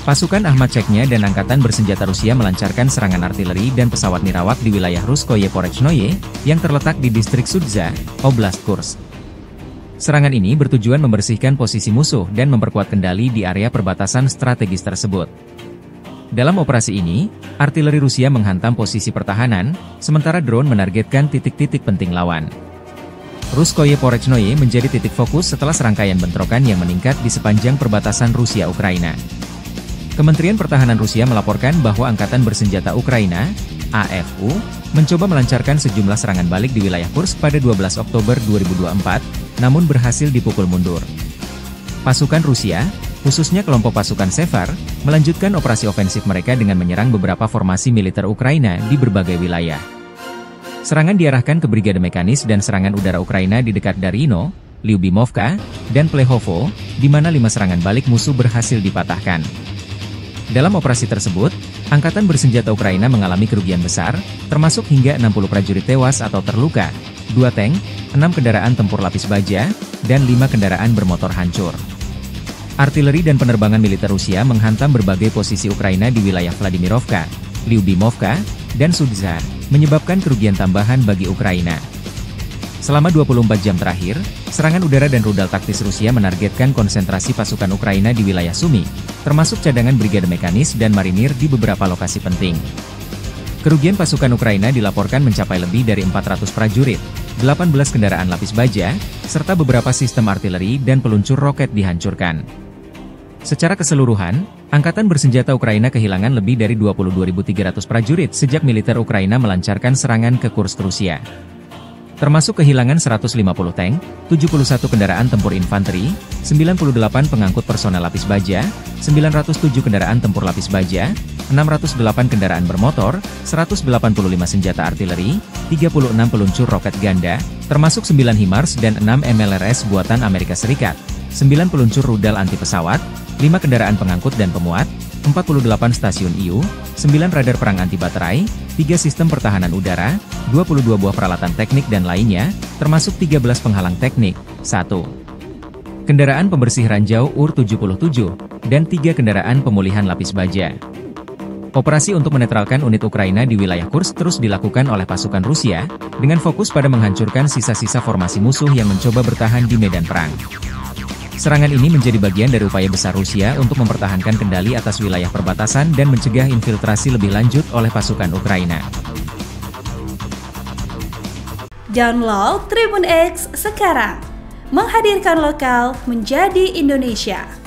Pasukan Ahmad Chechnya dan Angkatan Bersenjata Rusia melancarkan serangan artileri dan pesawat nirawak di wilayah Ruskoye Porechnoye, yang terletak di distrik Sudza, Oblast Kursk. Serangan ini bertujuan membersihkan posisi musuh dan memperkuat kendali di area perbatasan strategis tersebut. Dalam operasi ini, artileri Rusia menghantam posisi pertahanan, sementara drone menargetkan titik-titik penting lawan. Ruskoye Porechnoye menjadi titik fokus setelah serangkaian bentrokan yang meningkat di sepanjang perbatasan Rusia-Ukraina. Kementerian Pertahanan Rusia melaporkan bahwa Angkatan Bersenjata Ukraina, AFU, mencoba melancarkan sejumlah serangan balik di wilayah Kursk pada 12 Oktober 2024, namun berhasil dipukul mundur. Pasukan Rusia, khususnya kelompok pasukan Sevar, melanjutkan operasi ofensif mereka dengan menyerang beberapa formasi militer Ukraina di berbagai wilayah. Serangan diarahkan ke Brigade Mekanis dan serangan udara Ukraina di dekat Darino, Lyubimovka, dan Plehovo, di mana 5 serangan balik musuh berhasil dipatahkan. Dalam operasi tersebut, Angkatan Bersenjata Ukraina mengalami kerugian besar, termasuk hingga 60 prajurit tewas atau terluka, 2 tank, 6 kendaraan tempur lapis baja, dan 5 kendaraan bermotor hancur. Artileri dan penerbangan militer Rusia menghantam berbagai posisi Ukraina di wilayah Vladimirovka, Lyubimovka, dan Sudza, menyebabkan kerugian tambahan bagi Ukraina. Selama 24 jam terakhir, serangan udara dan rudal taktis Rusia menargetkan konsentrasi pasukan Ukraina di wilayah Sumy, termasuk cadangan Brigade Mekanis dan Marinir di beberapa lokasi penting. Kerugian pasukan Ukraina dilaporkan mencapai lebih dari 400 prajurit, 18 kendaraan lapis baja, serta beberapa sistem artileri dan peluncur roket dihancurkan. Secara keseluruhan, Angkatan Bersenjata Ukraina kehilangan lebih dari 22.300 prajurit sejak militer Ukraina melancarkan serangan ke Kursk, Rusia. Termasuk kehilangan 150 tank, 71 kendaraan tempur infanteri, 98 pengangkut personel lapis baja, 907 kendaraan tempur lapis baja, 608 kendaraan bermotor, 185 senjata artileri, 36 peluncur roket ganda, termasuk 9 HIMARS dan 6 MLRS buatan Amerika Serikat, 9 peluncur rudal anti pesawat, 5 kendaraan pengangkut dan pemuat, 48 stasiun IU, 9 radar perang anti baterai, 3 sistem pertahanan udara, 22 buah peralatan teknik dan lainnya, termasuk 13 penghalang teknik, 1 kendaraan pembersih ranjau UR-77, dan 3 kendaraan pemulihan lapis baja. Operasi untuk menetralkan unit Ukraina di wilayah Kursk terus dilakukan oleh pasukan Rusia, dengan fokus pada menghancurkan sisa-sisa formasi musuh yang mencoba bertahan di medan perang. Serangan ini menjadi bagian dari upaya besar Rusia untuk mempertahankan kendali atas wilayah perbatasan dan mencegah infiltrasi lebih lanjut oleh pasukan Ukraina. Download Tribun X sekarang, menghadirkan lokal menjadi Indonesia.